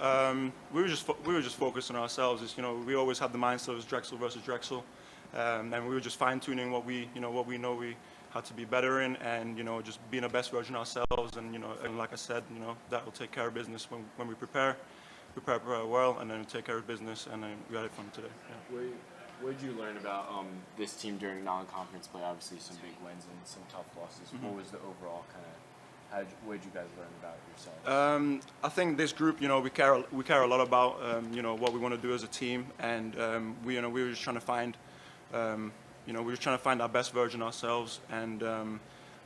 We were just focused on ourselves. It's, we always had the mindset of Drexel versus Drexel, and we were just fine tuning what we know we had to be better in, and just being the best version of ourselves. And and like I said, that will take care of business when we prepare well, and then take care of business, and then we got it from today. Yeah. What did you learn about this team during non-conference play? Obviously, some big wins and some tough losses. Mm-hmm. What was the overall kind of? What did you guys learn about yourselves? I think this group, we care a lot about what we want to do as a team, and we were just trying to find, we were trying to find our best version ourselves, and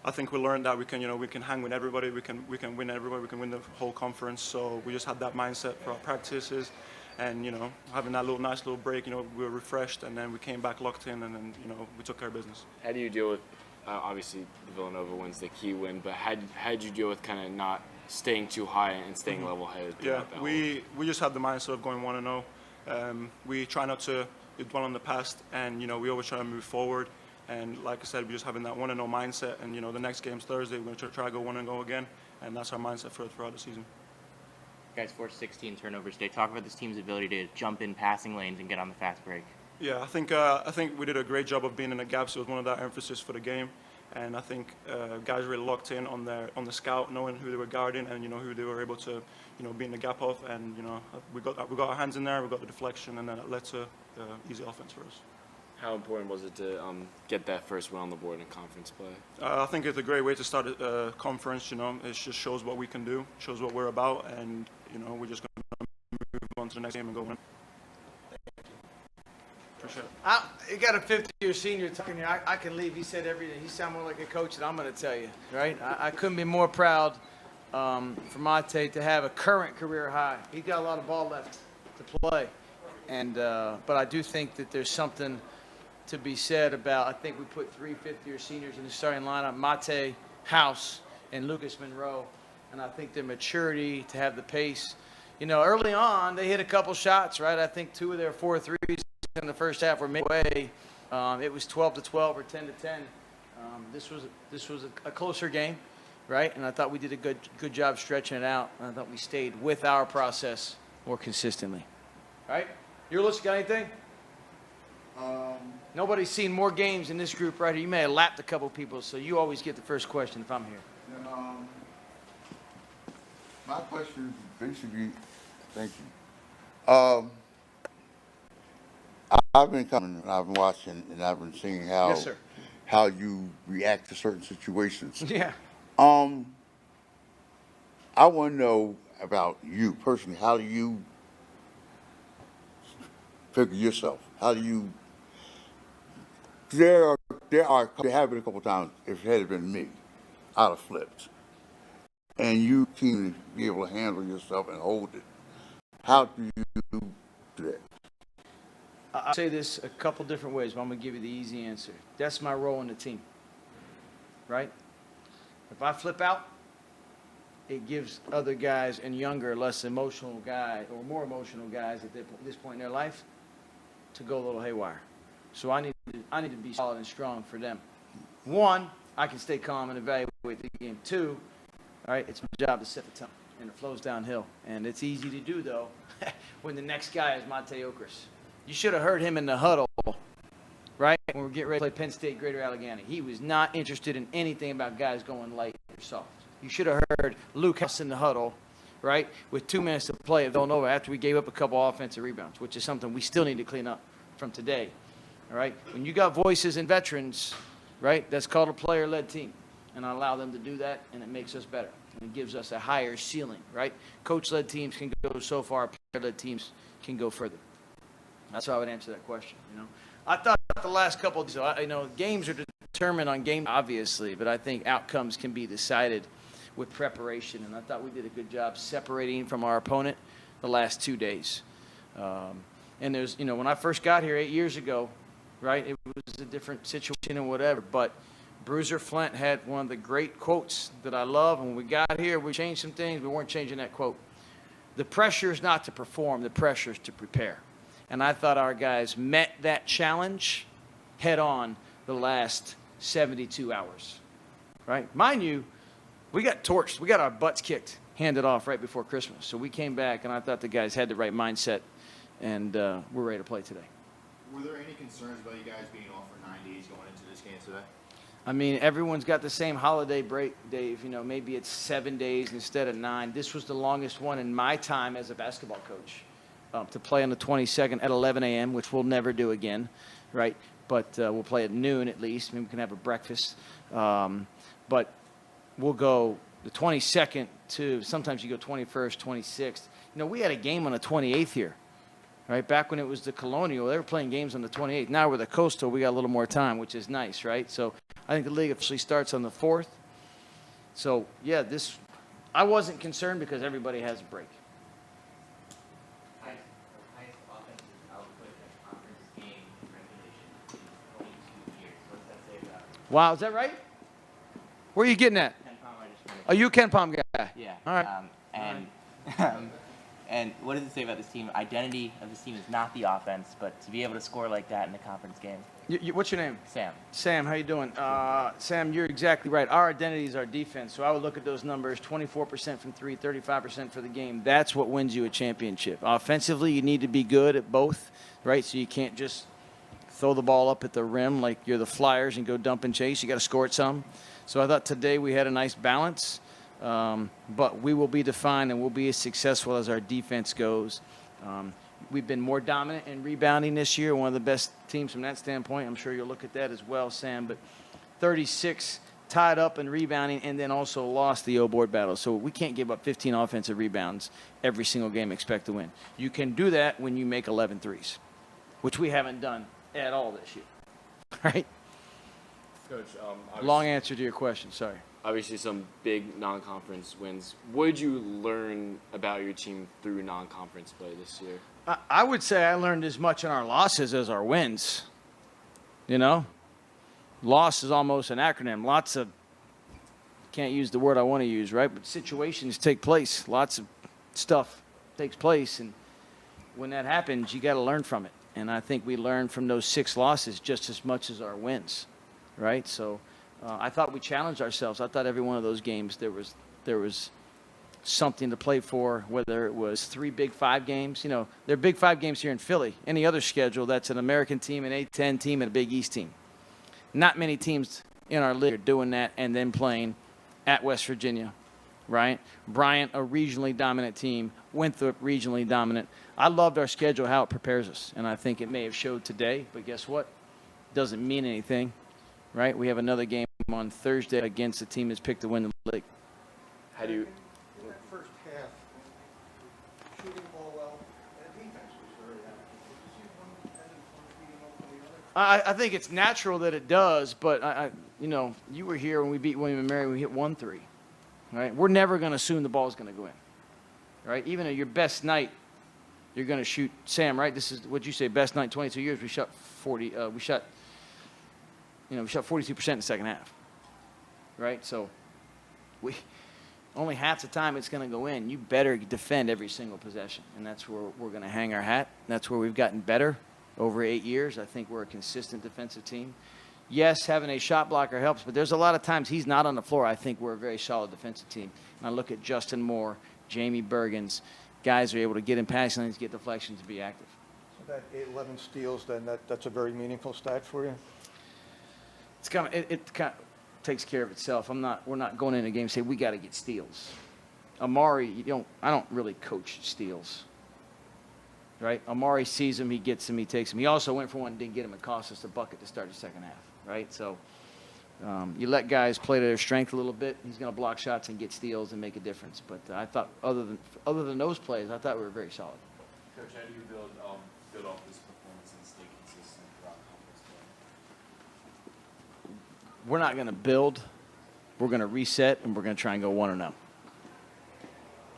I think we learned that we can hang with everybody, we can win everybody, we can win the whole conference. So we just had that mindset for our practices, and having that nice little break, we were refreshed, and then we came back locked in, and then we took care of business. How do you deal with? Obviously, the Villanova win's the key win, but how did you deal with kind of not staying too high and staying level-headed? Yeah, we just have the mindset of going 1-0. We try not to dwell on the past, and we always try to move forward. And like I said, we're just having that 1-0 mindset. And the next game's Thursday. We're going to try to go 1-0 again, and that's our mindset throughout the season. Guys, forced 16 turnovers today. Talk about this team's ability to jump in passing lanes and get on the fast break. Yeah, I think we did a great job of being in the gaps. It was one of our emphasis for the game, and I think guys really locked in on the scout, knowing who they were guarding and who they were able to be in the gap of, and we got our hands in there, we got the deflection, and then it led to easy offense for us. How important was it to get that first win on the board in conference play? I think it's a great way to start a conference. It just shows what we can do, shows what we're about, and we're just going to move on to the next game and go win. Sure. You got a fifth-year senior talking to you. I can leave. He said everything. He sounds more like a coach than I'm going to tell you, right? I couldn't be more proud for Mate to have a current career high. He's got a lot of ball left to play, and but I do think that there's something to be said about. I think we put 3 fifth-year seniors in the starting lineup: Mate, House, and Lucas Monroe, and I think their maturity to have the pace. Early on they hit a couple shots, right? I think 2 of their 4 threes in the first half were midway. It was 12-12 or 10-10. This was a closer game, right? And I thought we did a good job stretching it out. And I thought we stayed with our process more consistently. Right? Ulis, got anything? Nobody's seen more games in this group right here. You may have lapped a couple people, so you always get the first question if I'm here. My question is basically, thank you. I've been coming and I've been watching and I've been seeing how you react to certain situations. Yeah. I want to know about you personally. How do you figure yourself? How do you? There have been a couple times. If it had been me, I'd have flipped. And you can be able to handle yourself and hold it. How do you do that? I'll say this a couple different ways, but I'm going to give you the easy answer. That's my role in the team, right? If I flip out, it gives other guys and younger, less emotional guys or more emotional guys at this point in their life to go a little haywire. So I need to be solid and strong for them. 1, I can stay calm and evaluate the game. 2, all right, it's my job to set the tone, and it flows downhill. And it's easy to do, though, when the next guy is Mate Okris. You should have heard him in the huddle, right, when we're getting ready to play Penn State, Greater Allegheny. He was not interested in anything about guys going light or soft. You should have heard Luke House in the huddle, right, with 2 minutes to play at Villanova after we gave up a couple offensive rebounds, which is something we still need to clean up from today, all right? When you got voices and veterans, right, that's called a player-led team, and I allow them to do that, and it makes us better. And it gives us a higher ceiling, right? Coach-led teams can go so far, player-led teams can go further. That's how I would answer that question. I thought the last couple of games are determined on game, obviously, but I think outcomes can be decided with preparation. And I thought we did a good job separating from our opponent the last 2 days. And there's, when I first got here 8 years ago, right, it was a different situation and whatever. But Bruiser Flint had one of the great quotes that I love. And when we got here, we changed some things. We weren't changing that quote. The pressure is not to perform. The pressure is to prepare. And I thought our guys met that challenge head on the last 72 hours, right? Mind you, we got torched. We got our butts kicked handed off right before Christmas. So we came back, and I thought the guys had the right mindset, and we're ready to play today. Were there any concerns about you guys being off for 9 days going into this game today? I mean, everyone's got the same holiday break, Dave. You know, maybe it's 7 days instead of 9. This was the longest one in my time as a basketball coach, to play on the 22nd at 11 a.m., which we'll never do again, right? But we'll play at noon at least. Maybe we can have a breakfast. But we'll go the 22nd to sometimes you go 21st, 26th. You know, we had a game on the 28th here, right? Back when it was the Colonial, they were playing games on the 28th. Now we're the Coastal. We got a little more time, which is nice, right? So I think the league officially starts on the 4th. So, yeah, I wasn't concerned because everybody has a break. Highest offensive output in a conference game in regulation in 22 years. What's that say about it? Wow, is that right? Where are you getting at? Ken Palm, I just wanted to- Are you a Ken Palm guy? Yeah. All right. And what does it say about this team? Identity of this team is not the offense, but to be able to score like that in a conference game. What's your name? Sam. Sam, how you doing? Sam, you're exactly right. Our identity is our defense. So I would look at those numbers, 24% from 3, 35% for the game. That's what wins you a championship. Offensively, you need to be good at both, right? So you can't just throw the ball up at the rim like you're the Flyers and go dump and chase. You got to score it some. So I thought today we had a nice balance. But we will be defined and we'll be as successful as our defense goes. We've been more dominant in rebounding this year, one of the best teams from that standpoint. I'm sure you'll look at that as well, Sam. But 36 tied up in rebounding and then also lost the O-board battle. So we can't give up 15 offensive rebounds every single game, expect to win. You can do that when you make 11 threes, which we haven't done at all this year, right? Coach, Long answer to your question, sorry. obviously some big non-conference wins. What did you learn about your team through non-conference play this year? I would say I learned as much in our losses as our wins. You know? Loss is almost an acronym. Lots of, can't use the word I want to use, right? But situations take place. Lots of stuff takes place. And when that happens, you got to learn from it. And I think we learned from those 6 losses just as much as our wins, right? So I thought we challenged ourselves. I thought every one of those games there was something to play for, whether it was 3 Big 5 games. You know, there are Big 5 games here in Philly. Any other schedule, that's an American team, an A-10 team, and a Big East team. Not many teams in our league are doing that and then playing at West Virginia, right? Bryant, a regionally dominant team. Winthrop, regionally dominant. I loved our schedule, how it prepares us, and I think it may have showed today, but guess what? Doesn't mean anything, right? We have another game on Thursday against a team that's picked to win the league. How do you? In that first half, shooting the ball well, and the defense was very active. Did you see one end and one feeding over the other? I think it's natural that it does, but you know, you were here when we beat William and Mary. We hit 1 3, right? We're never going to assume the ball's going to go in, right? Even at your best night, you're going to shoot. Sam, right? This is what you say. Best night in 22 years. We shot 40. We shot 42% in the second half, right? So we only half the time it's going to go in. You better defend every single possession, and that's where we're going to hang our hat. That's where we've gotten better over 8 years. I think we're a consistent defensive team. Yes, having a shot blocker helps, but there's a lot of times he's not on the floor. I think we're a very solid defensive team. And I look at Justin Moore, Jamie Bergens. Guys are able to get in passing lanes, get deflections, and be active. So that 11 steals, then that's a very meaningful stat for you? It's kind of, it kind of takes care of itself. We're not going into a game and say we got to get steals. Amari, I don't really coach steals. Right? Amari sees him, he gets him, he takes him. He also went for one and didn't get him. It cost us a bucket to start the second half. Right? So you let guys play to their strength a little bit. He's going to block shots and get steals and make a difference. But I thought other than those plays, I thought we were very solid. Coach, how do you build off this performance and stay consistent throughout conference play? We're not going to build. We're going to reset, and we're going to try and go 1-0.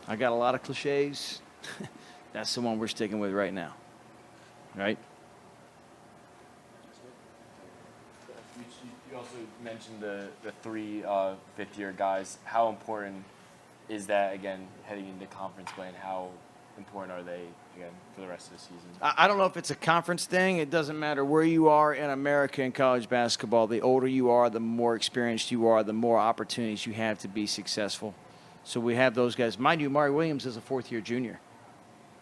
I got a lot of cliches. That's the one we're sticking with right now. Right? You also mentioned the 3 fifth-year guys. How important is that, again, heading into conference play, and how important are they, again, for the rest of the season? I don't know if it's a conference thing. It doesn't matter where you are in America in college basketball. The older you are, the more experienced you are, the more opportunities you have to be successful. So we have those guys. Mind you, Mari Williams is a fourth-year junior,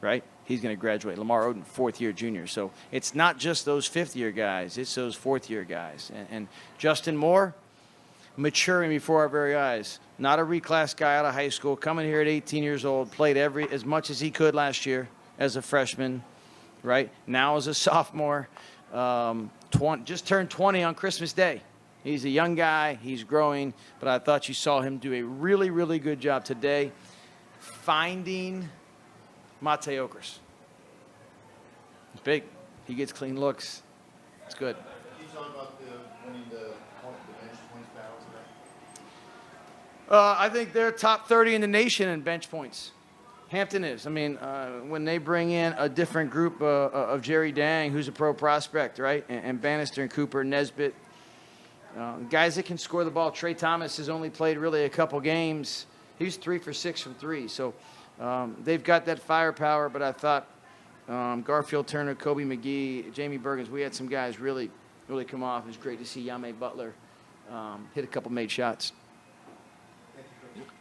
right? He's going to graduate. Lamar Odom, fourth-year junior. So it's not just those fifth-year guys. It's those fourth-year guys. And Justin Moore, maturing before our very eyes. Not a reclass guy out of high school, coming here at 18 years old, played as much as he could last year as a freshman, right? Now as a sophomore, just turned 20 on Christmas Day. He's a young guy. He's growing. But I thought you saw him do a really, really good job today finding Mate Okers. It's big. He gets clean looks. It's good. Can you talk about winning the bench points battle today? I think they're top 30 in the nation in bench points. Hampton is. I mean, when they bring in a different group of Jerry Dang, who's a pro prospect, right? And Bannister and Cooper, Nesbitt, guys that can score the ball. Trey Thomas has only played really a couple games. He was 3 for 6 from 3. So they've got that firepower, but I thought Garfield Turner, Kobe McGee, Jamie Bergens, we had some guys really, really come off. It was great to see Yame Butler hit a couple made shots.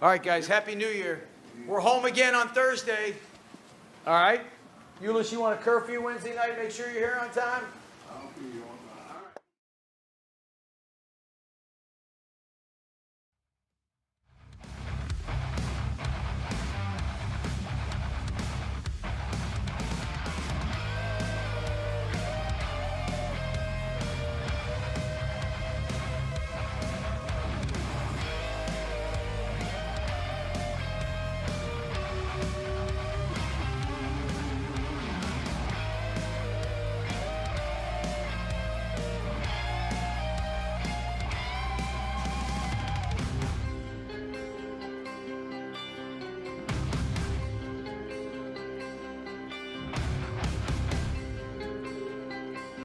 All right, guys, Happy New Year. We're home again on Thursday. All right? Euless, you want a curfew Wednesday night? Make sure you're here on time? I'll be on time.